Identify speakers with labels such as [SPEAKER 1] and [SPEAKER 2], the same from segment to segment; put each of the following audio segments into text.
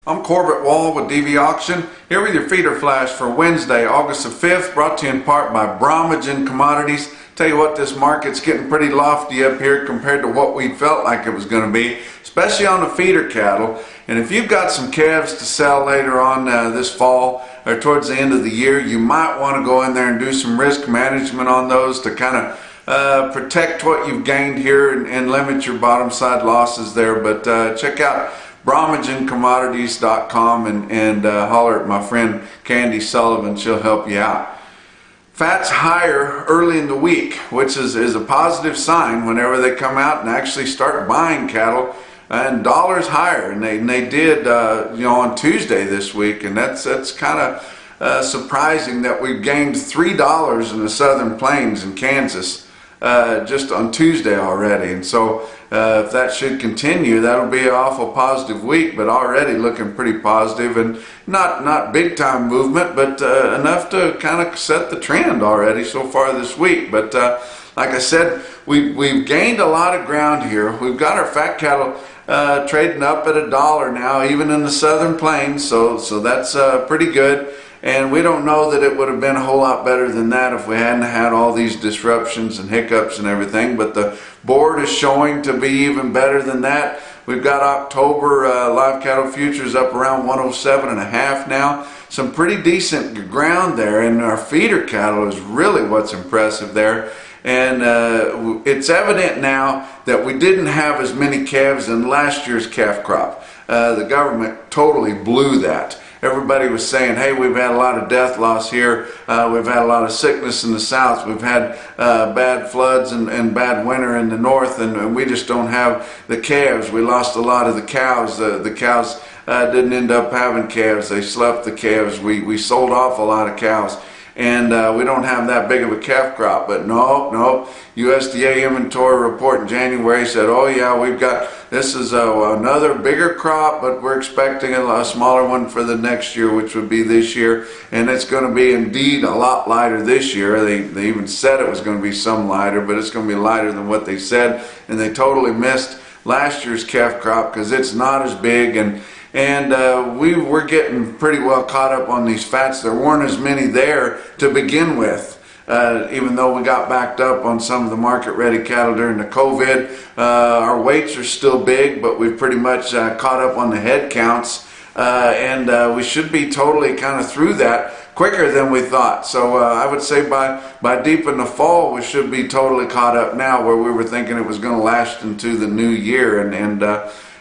[SPEAKER 1] I'm Corbett Wall with DV Auction, here with your feeder flash for Wednesday, August the 5th, brought to you in part by Bromage Commodities. Tell you what, this market's getting pretty lofty up here compared to what we felt like it was going to be, especially on the feeder cattle. And if you've got some calves to sell later on this fall or towards the end of the year, you might want to go in there and do some risk management on those to kind of protect what you've gained here and limit your bottom side losses there. But check out BromageandCommodities.com and holler at my friend Candy Sullivan. She'll help you out. Fat's higher early in the week, which is a positive sign whenever they come out and actually start buying cattle, and dollars higher, and they did on Tuesday this week, and that's kind of surprising that we've gained $3 in the Southern Plains in Kansas just on Tuesday already. And so if that should continue, that'll be an awful positive week, but already looking pretty positive, and not big time movement, but enough to kind of set the trend already so far this week. But like I said, we've gained a lot of ground here. We've got our fat cattle trading up at $1 now, even in the Southern Plains, so that's pretty good. And we don't know that it would have been a whole lot better than that if we hadn't had all these disruptions and hiccups and everything. But the board is showing to be even better than that. We've got October live cattle futures up around 107.5 now. Some pretty decent ground there, and our feeder cattle is really what's impressive there. And it's evident now that we didn't have as many calves in last year's calf crop. The government totally blew that. Everybody was saying, hey, we've had a lot of death loss here, we've had a lot of sickness in the south, we've had bad floods and bad winter in the north, and we just don't have the calves. We lost a lot of the cows. The cows didn't end up having calves. They slept the calves. We sold off a lot of cows. And we don't have that big of a calf crop. But no, USDA inventory report in January said, oh yeah, this is another bigger crop, but we're expecting a smaller one for the next year, which would be this year. And it's going to be indeed a lot lighter this year. They even said it was going to be some lighter, but it's going to be lighter than what they said. And they totally missed last year's calf crop because it's not as big. And we were getting pretty well caught up on these fats. There weren't as many there to begin with, even though we got backed up on some of the market-ready cattle during the COVID. Our weights are still big, but we've pretty much caught up on the head counts, and we should be totally kind of through that quicker than we thought. So I would say by deep in the fall, we should be totally caught up now, where we were thinking it was going to last into the new year. And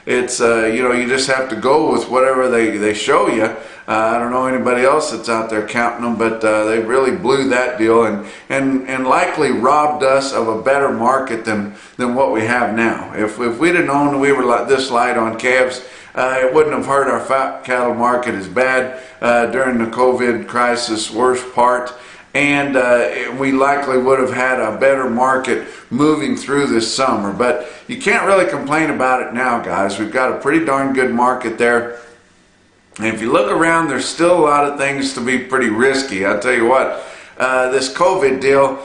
[SPEAKER 1] it's you just have to go with whatever they show you. I don't know anybody else that's out there counting them, but they really blew that deal and likely robbed us of a better market than what we have now. If we'd have known we were this light on calves, it wouldn't have hurt our fat cattle market as bad during the COVID crisis, worst part. And we likely would have had a better market moving through this summer. But you can't really complain about it now, guys. We've got a pretty darn good market there. And if you look around, there's still a lot of things to be pretty risky. I'll tell you what, this COVID deal,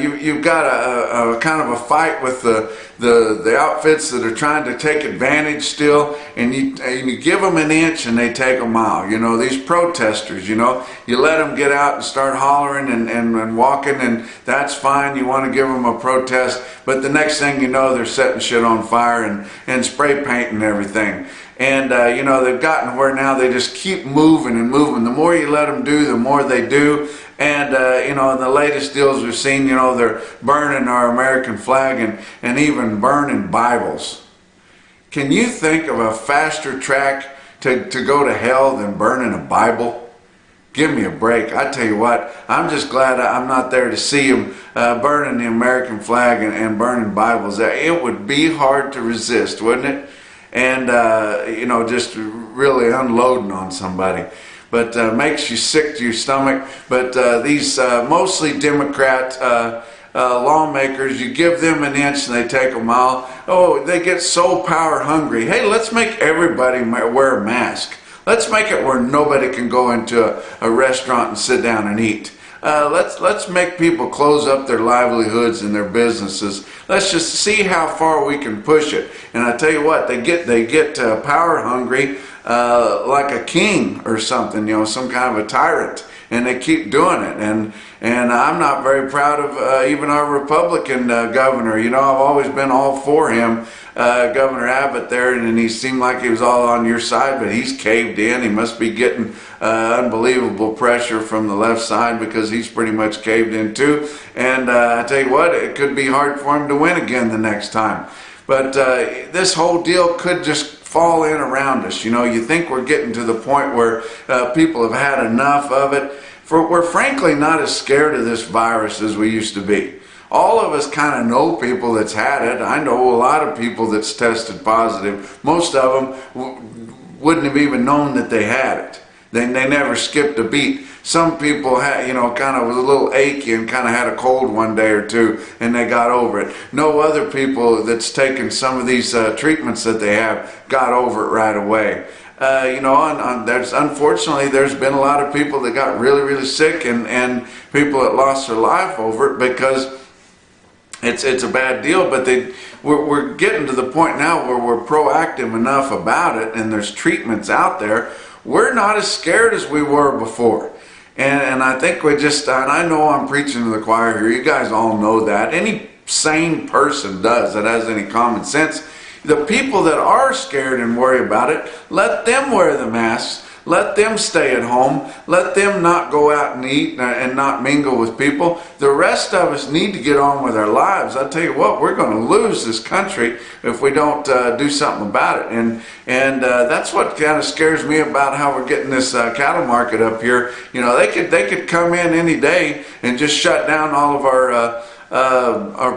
[SPEAKER 1] you've got a kind of a fight with the outfits that are trying to take advantage still, and you give them an inch and they take a mile. You know, these protesters, you let them get out and start hollering and walking, and that's fine. You want to give them a protest, but the next thing you know, they're setting shit on fire and spray painting everything. And they've gotten where now they just keep moving and moving. The more you let them do, the more they do. And in the latest deals we've seen, they're burning our American flag and even burning Bibles. Can you think of a faster track to go to hell than burning a Bible? Give me a break. I tell you what, I'm just glad I'm not there to see them burning the American flag and burning Bibles. It would be hard to resist, wouldn't it? And just really unloading on somebody. But makes you sick to your stomach. But these mostly Democrat lawmakers, you give them an inch and they take a mile. Oh, they get so power hungry. Hey, let's make everybody wear a mask. Let's make it where nobody can go into a restaurant and sit down and eat. Let's make people close up their livelihoods and their businesses. Let's just see how far we can push it. And I tell you what, they get power hungry. like a king or something, some kind of a tyrant, and they keep doing it. And I'm not very proud of even our Republican governor. I've always been all for him, Governor Abbott there, and he seemed like he was all on your side, but he's caved in. He must be getting unbelievable pressure from the left side, because he's pretty much caved in too. And I tell you what, it could be hard for him to win again the next time. But this whole deal could just fall in around us. You think we're getting to the point where people have had enough of it. We're frankly not as scared of this virus as we used to be. All of us kind of know people that's had it. I know a lot of people that's tested positive. Most of them wouldn't have even known that they had it. They never skipped a beat. Some people had, kind of was a little achy and kind of had a cold one day or two, and they got over it. No other people that's taken some of these treatments that they have got over it right away. Unfortunately, there's been a lot of people that got really, really sick, and people that lost their life over it, because it's a bad deal. But we're getting to the point now where we're proactive enough about it, and there's treatments out there. We're not as scared as we were before. And I think and I know I'm preaching to the choir here. You guys all know that. Any sane person does that has any common sense. The people that are scared and worry about it, let them wear the masks. Let them stay at home. Let them not go out and eat and not mingle with people. The rest of us need to get on with our lives. I tell you what, we're going to lose this country if we don't do something about it. And that's what kind of scares me about how we're getting this cattle market up here. They could come in any day and just shut down all of our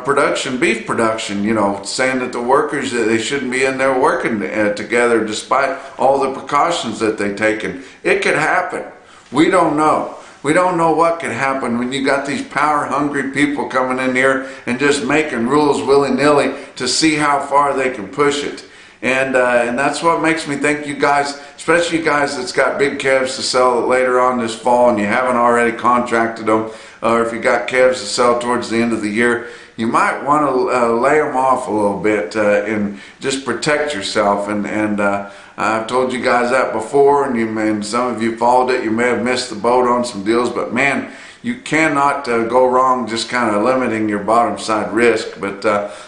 [SPEAKER 1] production, beef production, saying that the workers, they shouldn't be in there working together despite all the precautions that they've taken. It could happen. We don't know. We don't know what could happen when you got these power-hungry people coming in here and just making rules willy-nilly to see how far they can push it. And that's what makes me think you guys, especially you guys that's got big calves to sell later on this fall and you haven't already contracted them, or if you got calves to sell towards the end of the year, you might want to lay them off a little bit and just protect yourself. And I've told you guys that before, and some of you followed it. You may have missed the boat on some deals, but man, you cannot go wrong just kind of limiting your bottom side risk. But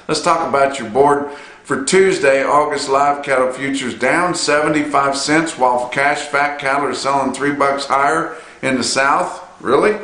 [SPEAKER 1] let's talk about your board. For Tuesday, August live cattle futures down 75 cents, while cash fat cattle are selling $3 higher in the South. Really?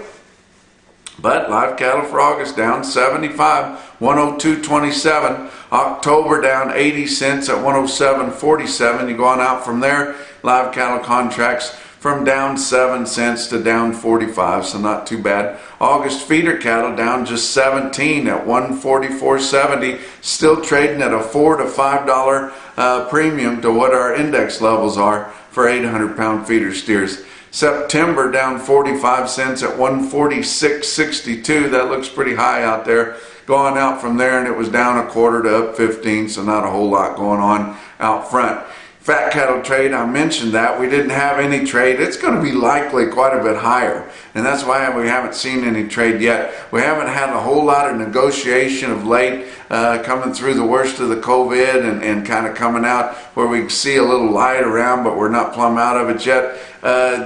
[SPEAKER 1] But live cattle for August down 75, 102.27. October down 80 cents at 107.47. You go on out from there. Live cattle contracts from down 7 cents to down 45, so not too bad. August feeder cattle down just 17 at 144.70, still trading at a $4 to $5 premium to what our index levels are for 800-pound feeder steers. September down 45 cents at 146.62. That looks pretty high out there. Going out from there, and it was down a quarter to up 15, so not a whole lot going on out front. Fat cattle trade, I mentioned that. We didn't have any trade. It's going to be likely quite a bit higher, and that's why we haven't seen any trade yet. We haven't had a whole lot of negotiation of late, coming through the worst of the COVID and kind of coming out where we can see a little light around, but we're not plumb out of it yet.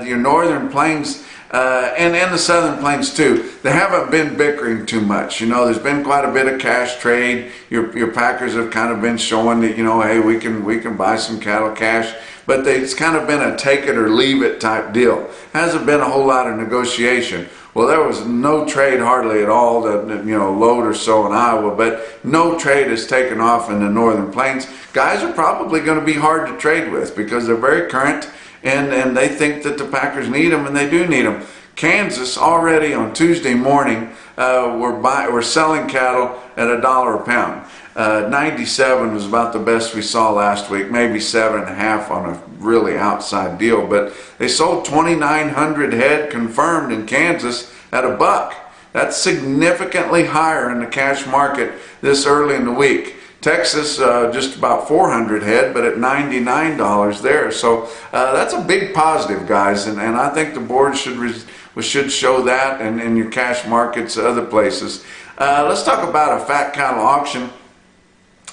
[SPEAKER 1] Your northern plains and the southern plains too, they haven't been bickering too much. There's been quite a bit of cash trade. Your packers have kind of been showing that, hey, we can buy some cattle cash, but it's kind of been a take it or leave it type deal. Hasn't been a whole lot of negotiation. Well, there was no trade hardly at all, load or so in Iowa, but no trade has taken off in the northern plains. Guys are probably going to be hard to trade with because they're very current, and they think that the packers need them, and they do need them. Kansas already on Tuesday morning, we're selling cattle at $1 a pound. 97 was about the best we saw last week, maybe 7.5 on a really outside deal, but they sold 2,900 head confirmed in Kansas at $1. That's significantly higher in the cash market this early in the week. Texas, just about 400 head, but at $99 there. So that's a big positive, guys, and I think the board should show that, and your cash markets other places. Let's talk about a fat cattle auction.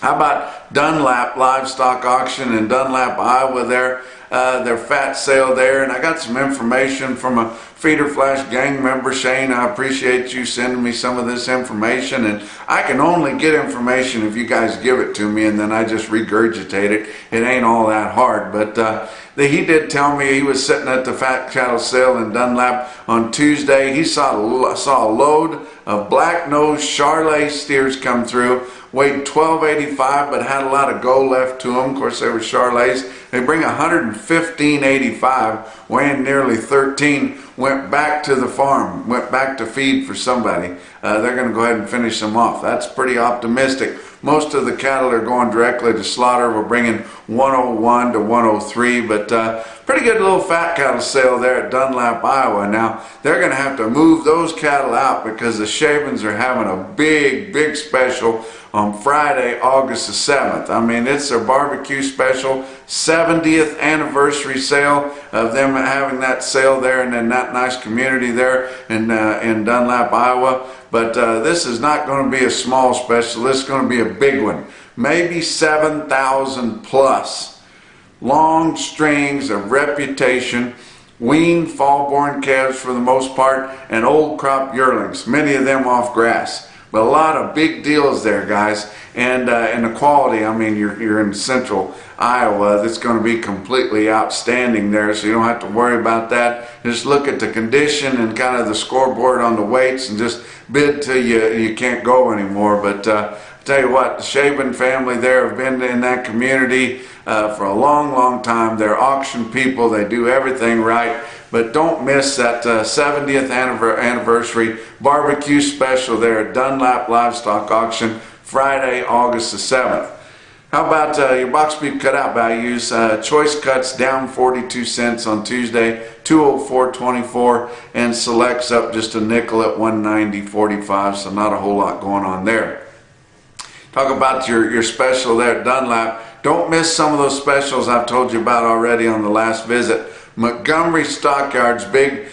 [SPEAKER 1] How about Dunlap Livestock Auction in Dunlap, Iowa there? their fat sale there, and I got some information from a Feeder Flash gang member. Shane, I appreciate you sending me some of this information, and I can only get information if you guys give it to me, and then I just regurgitate it. It ain't all that hard, but he did tell me he was sitting at the fat cattle sale in Dunlap on Tuesday. He saw a load of black-nosed Charolais steers come through, weighed 1285, but had a lot of go left to them. Of course, they were Charolais. They bring 115.85, weighing nearly 13, went back to the farm, went back to feed for somebody. They're going to go ahead and finish them off. That's pretty optimistic. Most of the cattle are going directly to slaughter. We're bringing 101 to 103, but pretty good little fat cattle sale there at Dunlap, Iowa. Now, they're going to have to move those cattle out because the Shavens are having a big special on Friday, August the 7th. I mean, it's their barbecue special, 70th anniversary sale of them having that sale there and in that nice community there in Dunlap, Iowa. But this is not going to be a small special. This is going to be a big one. Maybe 7,000 plus. Long strings of reputation, weaned fall-born calves for the most part, and old crop yearlings, many of them off grass. But a lot of big deals there, guys. And the quality, I mean, you're in central Iowa. That's going to be completely outstanding there, so you don't have to worry about that. Just look at the condition and kind of the scoreboard on the weights and just bid till you can't go anymore. But I tell you what, the Shaven family there have been in that community for a long time. They're auction people. They do everything right. But don't miss that 70th anniversary barbecue special there at Dunlap Livestock Auction, Friday, August the 7th. How about your box beef cutout values? Choice cuts down 42 cents on Tuesday, 204.24, and selects up just a nickel at 190.45, so not a whole lot going on there. Talk about your special there at Dunlap. Don't miss some of those specials I've told you about already on the last visit. Montgomery Stockyards big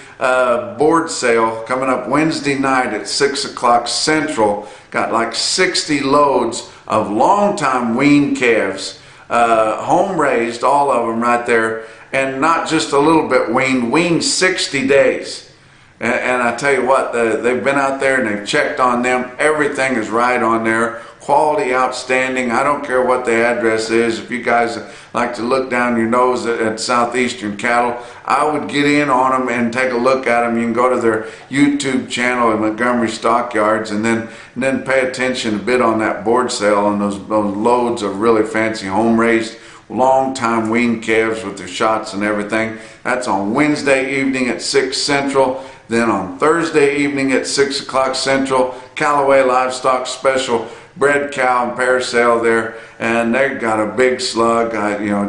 [SPEAKER 1] board sale coming up Wednesday night at 6 o'clock Central. Got like 60 loads of long-time weaned calves, home raised, all of them right there, and not just a little bit weaned 60 days. And I tell you what, they've been out there and they've checked on them. Everything is right on there. Quality outstanding. I don't care what the address is. If you guys like to look down your nose at Southeastern Cattle, I would get in on them and take a look at them. You can go to their YouTube channel at Montgomery Stockyards and then pay attention a bit on that board sale on those loads of really fancy home raised long time weaned calves with their shots and everything. That's on Wednesday evening at 6 Central. Then on Thursday evening at 6 o'clock Central, Callaway Livestock special bred cow and pair sale there, and they got a big slug.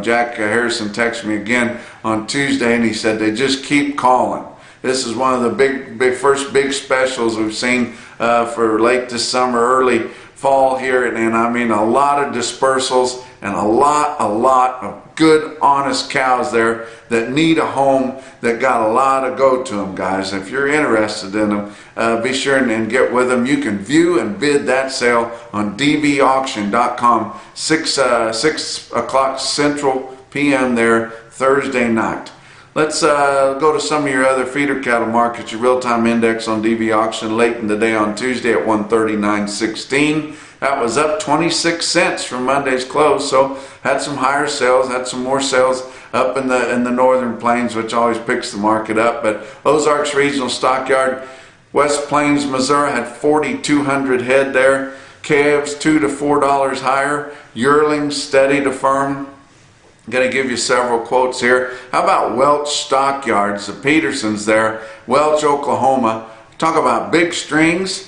[SPEAKER 1] Jack Harrison texted me again on Tuesday, and he said they just keep calling. This is one of the first big specials we've seen for late this summer, early fall here, and I mean a lot of dispersals and a lot of good, honest cows there that need a home, that got a lot of go to them, guys. If you're interested in them, be sure and get with them. You can view and bid that sale on dbauction.com, 6 o'clock Central PM there Thursday night. Let's go to some of your other feeder cattle markets. Your real-time index on DB Auction late in the day on Tuesday at 139.16. That was up 26 cents from Monday's close, so had some higher sales, had some more sales up in the northern plains, which always picks the market up. But Ozarks Regional Stockyard, West Plains, Missouri, had 4,200 head there. Calves $2 to $4 higher. Yearlings steady to firm. I'm going to give you several quotes here. How about Welch Stockyards, the Petersons there, Welch, Oklahoma. Talk about big strings.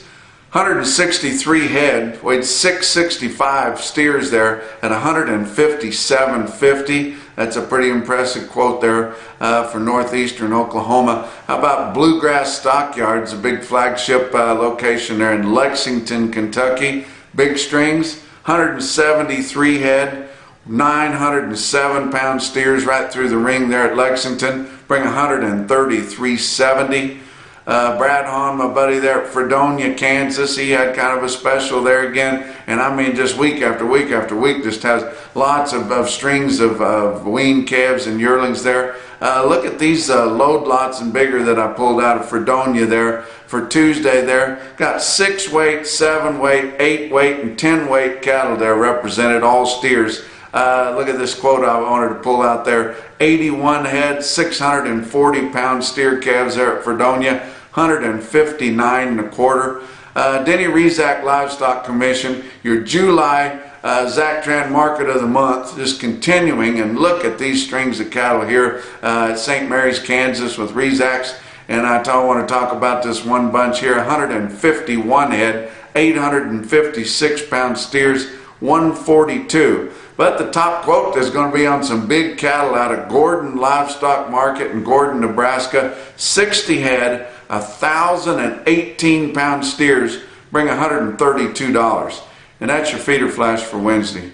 [SPEAKER 1] 163 head, weighed 665 steers there at 157.50. That's a pretty impressive quote there for northeastern Oklahoma. How about Bluegrass Stockyards, a big flagship location there in Lexington, Kentucky. Big strings, 173 head, 907-pound steers right through the ring there at Lexington. Bring 133.70. Brad Hahn, my buddy there at Fredonia, Kansas, he had kind of a special there again. And I mean, just week after week after week, just has lots of strings of weaned calves and yearlings there. Look at these load lots and bigger that I pulled out of Fredonia there for Tuesday there. Got 6 weight, 7 weight, 8 weight, and 10 weight cattle there represented, all steers. Look at this quote I wanted to pull out there. 81 head, 640 pound steer calves there at Fredonia, 159 and a quarter. Denny Rezac Livestock Commission, your July Zactran Market of the Month, just continuing. And look at these strings of cattle here at St. Mary's, Kansas with Rezacs. And I want to talk about this one bunch here, 151 head, 856 pound steers, 142. But the top quote is going to be on some big cattle out of Gordon Livestock Market in Gordon, Nebraska. 60 head, 1,018 pound steers bring $132. And that's your feeder flash for Wednesday.